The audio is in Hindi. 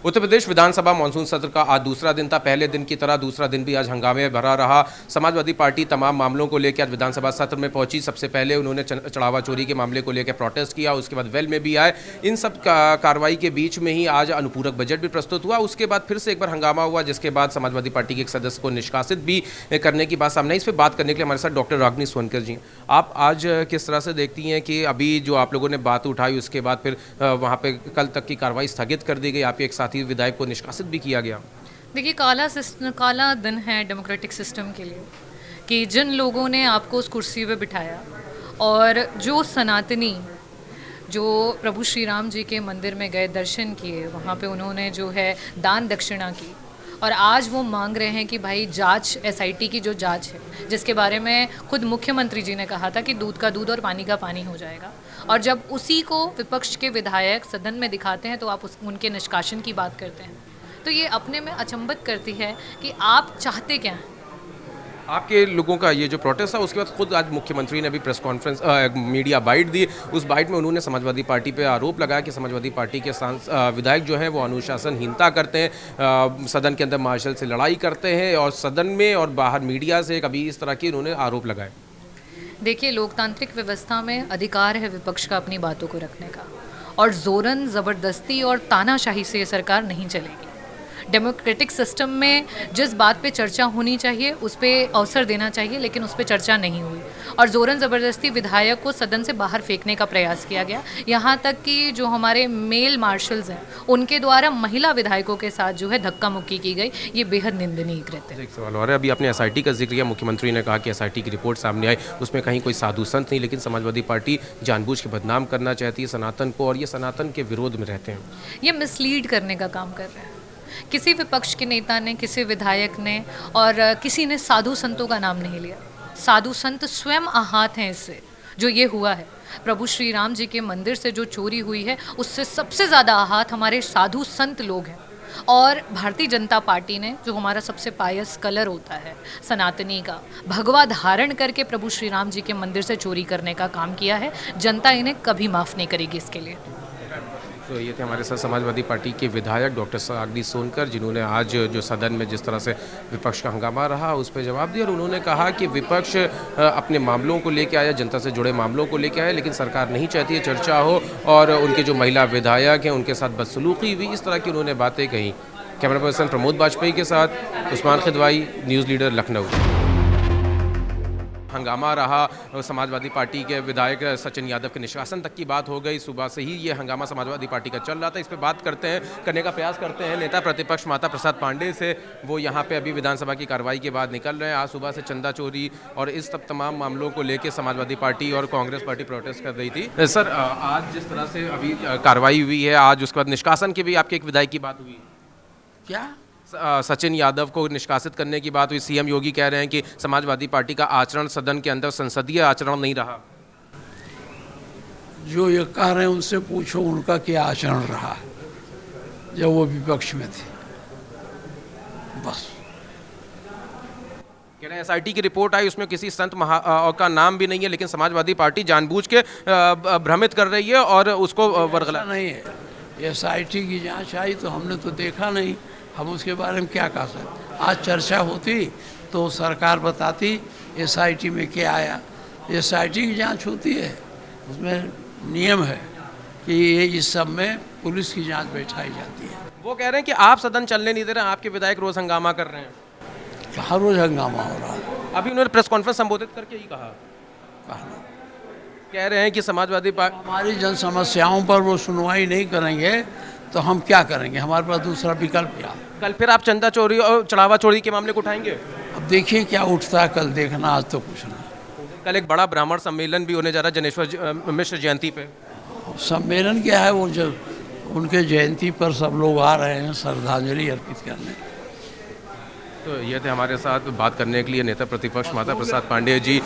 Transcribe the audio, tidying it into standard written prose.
उत्तर प्रदेश विधानसभा मानसून सत्र का आज दूसरा दिन था। पहले दिन की तरह दूसरा दिन भी आज हंगामे भरा रहा। समाजवादी पार्टी तमाम मामलों को लेकर आज विधानसभा सत्र में पहुंची। सबसे पहले उन्होंने चढ़ावा चोरी के मामले को लेकर प्रोटेस्ट किया, उसके बाद वेल में भी आए। इन सब कार्रवाई के बीच में ही आज अनुपूरक बजट भी प्रस्तुत हुआ। उसके बाद फिर से एक बार हंगामा हुआ, जिसके बाद समाजवादी पार्टी के एक सदस्य को निष्कासित भी करने की बात सामने आई। इस पर बात करने के लिए हमारे साथ डॉक्टर रागिनी सोनकर जी। आप आज किस तरह से देखती हैं कि अभी जो आप लोगों ने बात उठाई उसके बाद फिर वहाँ पे कल तक की कार्रवाई स्थगित कर दी गई, आप एक साथी विधायक को निष्कासित भी किया गया? देखिए, काला दिन है डेमोक्रेटिक सिस्टम के लिए कि जिन लोगों ने आपको उस कुर्सी पे बिठाया और जो सनातनी जो प्रभु श्री राम जी के मंदिर में गए, दर्शन किए, वहाँ पे उन्होंने जो है दान दक्षिणा की, और आज वो मांग रहे हैं कि भाई जांच, एसआईटी की जो जांच है, जिसके बारे में खुद मुख्यमंत्री जी ने कहा था कि दूध का दूध और पानी का पानी हो जाएगा, और जब उसी को विपक्ष के विधायक सदन में दिखाते हैं तो आप उनके निष्कासन की बात करते हैं। तो ये अपने में अचंभित करती है कि आप चाहते क्या हैं। आपके लोगों का ये जो प्रोटेस्ट था, उसके बाद खुद आज मुख्यमंत्री ने भी प्रेस कॉन्फ्रेंस मीडिया बाइट दी। उस बाइट में उन्होंने समाजवादी पार्टी पे आरोप लगाया कि समाजवादी पार्टी के विधायक जो हैं वो अनुशासनहीनता करते हैं, सदन के अंदर मार्शल से लड़ाई करते हैं और सदन में और बाहर मीडिया से कभी इस तरह के उन्होंने आरोप लगाए। देखिए, लोकतांत्रिक व्यवस्था में अधिकार है विपक्ष का अपनी बातों को रखने का, और जोरन ज़बरदस्ती और तानाशाही से ये सरकार नहीं चलेगी। डेमोक्रेटिक सिस्टम में जिस बात पे चर्चा होनी चाहिए उस पे अवसर देना चाहिए, लेकिन उस पे चर्चा नहीं हुई और ज़ोरन ज़बरदस्ती विधायक को सदन से बाहर फेंकने का प्रयास किया गया। यहाँ तक कि जो हमारे मेल मार्शल्स हैं उनके द्वारा महिला विधायकों के साथ जो है धक्का मुक्की की गई। ये बेहद निंदनीय कृत्य है। एक सवाल और है, अभी आपने एसआईटी का जिक्र किया, मुख्यमंत्री ने कहा कि एसआईटी की रिपोर्ट सामने आई, उसमें कहीं कोई साधु संत नहीं, लेकिन समाजवादी पार्टी जानबूझ के बदनाम करना चाहती है सनातन को और ये सनातन के विरोध में रहते हैं। ये मिसलीड करने का काम कर रहे हैं। किसी विपक्ष के नेता ने, किसी विधायक ने और किसी ने साधु संतों का नाम नहीं लिया। साधु संत स्वयं आहत हैं इससे। जो ये हुआ है, प्रभु श्री राम जी के मंदिर से जो चोरी हुई है, उससे सबसे ज़्यादा आहत हमारे साधु संत लोग हैं। और भारतीय जनता पार्टी ने, जो हमारा सबसे पायस कलर होता है सनातनी का, भगवा धारण करके प्रभु श्री राम जी के मंदिर से चोरी करने का काम किया है। जनता इन्हें कभी माफ़ नहीं करेगी इसके लिए। तो ये थे हमारे साथ समाजवादी पार्टी के विधायक डॉक्टर रागिनी सोनकर, जिन्होंने आज जो सदन में जिस तरह से विपक्ष का हंगामा रहा उस पर जवाब दिया और उन्होंने कहा कि विपक्ष अपने मामलों को लेकर आया, जनता से जुड़े मामलों को लेकर आया, लेकिन सरकार नहीं चाहती है चर्चा हो और उनके जो महिला विधायक हैं उनके साथ बदसलूकी हुई, इस तरह की उन्होंने बातें कही। कैमरा पर्सन प्रमोद बाजपेयी के साथ उस्मान खिदवाई, न्यूज़ लीडर, लखनऊ। हंगामा रहा, समाजवादी पार्टी के विधायक सचिन यादव के निष्कासन तक की बात हो गई। सुबह से ही ये हंगामा समाजवादी पार्टी का चल रहा था। इस पर बात करने का प्रयास करते हैं नेता प्रतिपक्ष माता प्रसाद पांडे से। वो यहाँ पे अभी विधानसभा की कार्रवाई के बाद निकल रहे हैं। आज सुबह से चंदा चोरी और इस सब तमाम मामलों को लेकर समाजवादी पार्टी और कांग्रेस पार्टी प्रोटेस्ट कर रही थी। सर, आज जिस तरह से अभी कार्रवाई हुई है, आज उसके बाद निष्कासन की भी आपके एक विधायक की बात हुई क्या? सचिन यादव को निष्कासित करने की बात हुई। सीएम योगी कह रहे हैं कि समाजवादी पार्टी का आचरण सदन के अंदर संसदीय आचरण नहीं रहा। जो ये कह रहे हैं उनसे पूछो उनका क्या आचरण रहा जब वो विपक्ष में थे। बस कह रहे हैं एसआईटी की रिपोर्ट आई, उसमें किसी संत का नाम भी नहीं है, लेकिन समाजवादी पार्टी जानबूझ के भ्रमित कर रही है और उसको वर्गला नहीं है। एसआईटी की जांच आई तो हमने तो देखा नहीं, हम उसके बारे में क्या कह सकते। आज चर्चा होती तो सरकार बताती एसआईटी में क्या आया। एसआईटी की जांच होती है, उसमें नियम है कि ये इस सब में पुलिस की जांच बैठाई जाती है। वो कह रहे हैं कि आप सदन चलने नहीं दे रहे हैं, आपके विधायक रोज हंगामा कर रहे हैं। हर रोज हंगामा हो रहा है। अभी उन्होंने प्रेस कॉन्फ्रेंस संबोधित करके ही कहा, कह रहे हैं कि समाजवादी पार्टी हमारी जन समस्याओं पर वो सुनवाई नहीं करेंगे तो हम क्या करेंगे, हमारे पास दूसरा विकल्प क्या। कल फिर आप चंदा चोरी और चढ़ावा चोरी के मामले को उठाएंगे? अब देखिए क्या उठता है, कल देखना, आज तो कुछ नहीं। कल एक बड़ा ब्राह्मण सम्मेलन भी होने जा रहा है जनेश्वर मिश्र जयंती पे। सम्मेलन क्या है, वो जो उनके जयंती पर सब लोग आ रहे हैं श्रद्धांजलि अर्पित करने। तो ये थे हमारे साथ बात करने के लिए नेता प्रतिपक्ष माता प्रसाद पांडे जी।